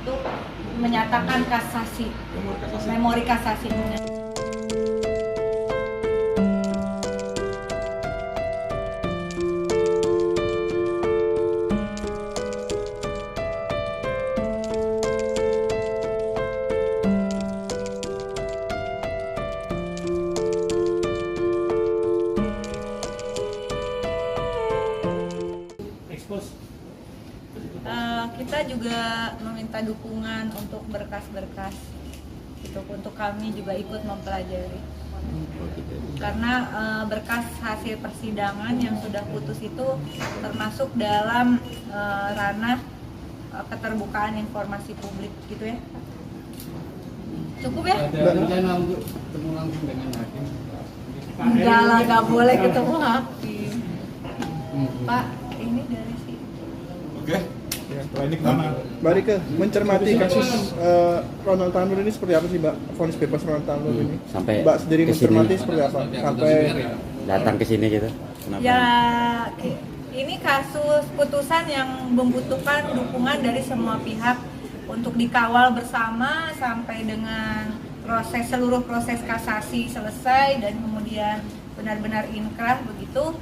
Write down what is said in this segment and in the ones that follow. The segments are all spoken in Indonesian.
untuk menyatakan kasasi, memori kasasi. Kita juga meminta dukungan untuk berkas-berkas itu, untuk kami juga ikut mempelajari karena berkas hasil persidangan yang sudah putus itu termasuk dalam ranah keterbukaan informasi publik gitu ya. Cukup ya? Ada rencana untuk ketemu langsung dengan hakim? Enggak lah, nggak boleh ketemu hakim. Pak, ini dari sini. Oke. Ya, setelah ini kemana? Mbak Rike, mencermati kasus Ronald Tanur ini seperti apa sih Mbak? Vonis bebas Ronald Tanur ini? Sampai Mbak sendiri kesini. mencermati seperti apa? Sampai Datang ke sini gitu. Kenapa? Ya, ini kasus putusan yang membutuhkan dukungan dari semua pihak untuk dikawal bersama sampai dengan seluruh proses kasasi selesai dan kemudian benar-benar inkrah begitu.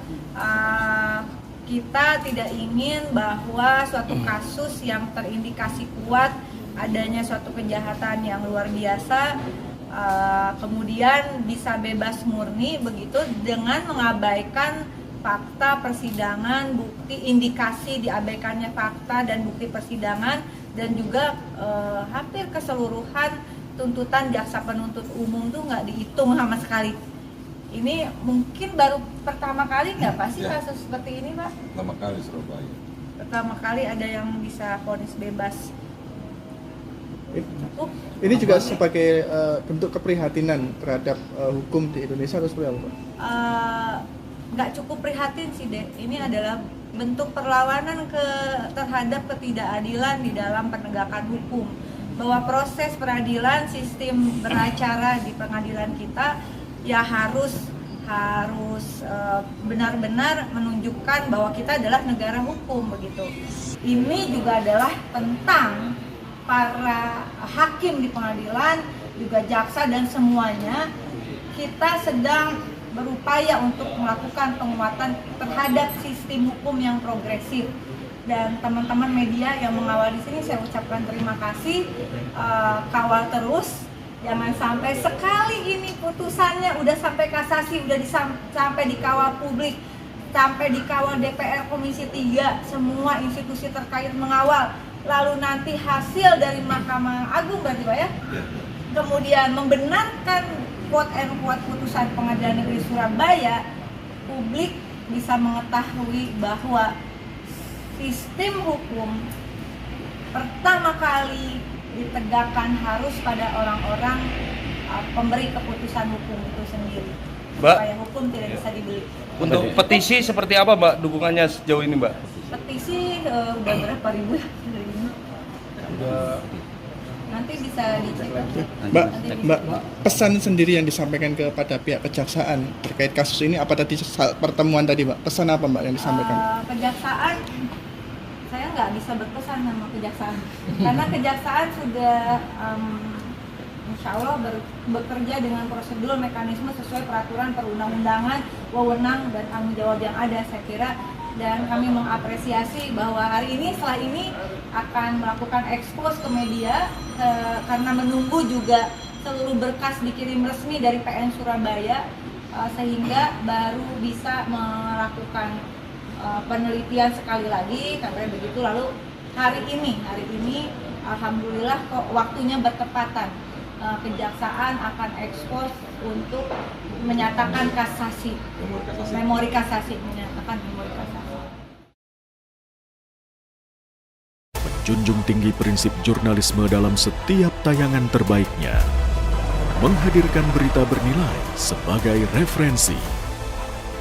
Kita tidak ingin bahwa suatu kasus yang terindikasi kuat adanya suatu kejahatan yang luar biasa kemudian bisa bebas murni begitu dengan mengabaikan fakta persidangan, bukti indikasi diabaikannya fakta dan bukti persidangan, dan juga hampir keseluruhan tuntutan jaksa penuntut umum tuh nggak dihitung sama sekali. Ini mungkin baru pertama kali nggak Pak sih kasus seperti ini Pak? Pertama kali Surabaya. Pertama kali ada yang bisa vonis bebas. ini juga sebagai bentuk keprihatinan terhadap hukum di Indonesia atau seperti apa Pak? Nggak cukup prihatin sih Dek. Ini adalah bentuk perlawanan terhadap ketidakadilan di dalam penegakan hukum. Bahwa proses peradilan, sistem beracara di pengadilan kita ya harus benar-benar menunjukkan bahwa kita adalah negara hukum begitu. Ini juga adalah tentang para hakim di pengadilan, juga jaksa dan semuanya. Kita sedang berupaya untuk melakukan penguatan terhadap sistem hukum yang progresif. Dan teman-teman media yang mengawal di sini saya ucapkan terima kasih, kawal terus. Jangan sampai sekali ini putusannya udah sampai kasasi, udah sampai dikawal publik, sampai dikawal DPR, Komisi 3, semua institusi terkait mengawal. Lalu nanti hasil dari Mahkamah Agung berarti Pak ya? Kemudian membenarkan quote and quote putusan Pengadilan Negeri Surabaya, publik bisa mengetahui bahwa sistem hukum pertama kali ditegakkan harus pada orang-orang pemberi keputusan hukum itu sendiri, Mbak, supaya hukum tidak bisa dibeli. untuk petisi seperti apa Mbak dukungannya sejauh ini Mbak? Petisi udah berapa ribu ya hari ini? Nanti bisa dicek. Mbak, pesan sendiri yang disampaikan kepada pihak kejaksaan terkait kasus ini apa tadi saat pertemuan tadi Mbak? Pesan apa Mbak yang disampaikan? Kejaksaan, saya nggak bisa berpesan sama kejaksaan karena kejaksaan sudah insya Allah bekerja dengan prosedur mekanisme sesuai peraturan perundang-undangan, wewenang dan tanggung jawab yang ada saya kira. Dan kami mengapresiasi bahwa hari ini setelah ini akan melakukan ekspos ke media karena menunggu juga seluruh berkas dikirim resmi dari PN Surabaya sehingga baru bisa melakukan penelitian sekali lagi sampai begitu. Lalu hari ini alhamdulillah kok waktunya bertepatan, kejaksaan akan ekspos untuk menyatakan kasasi, memori kasasi, menyatakan memori kasasi. Menjunjung tinggi prinsip jurnalisme dalam setiap tayangan terbaiknya, menghadirkan berita bernilai sebagai referensi,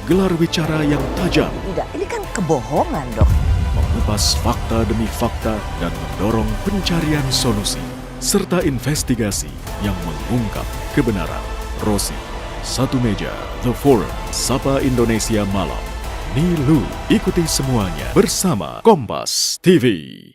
gelar bicara yang tajam, Tidak, ini kan kebohongan dong. mengupas fakta demi fakta dan mendorong pencarian solusi, serta investigasi yang mengungkap kebenaran. Rosi, Satu Meja, The Forum, Sapa Indonesia Malam, Nilu, ikuti semuanya bersama Kompas TV.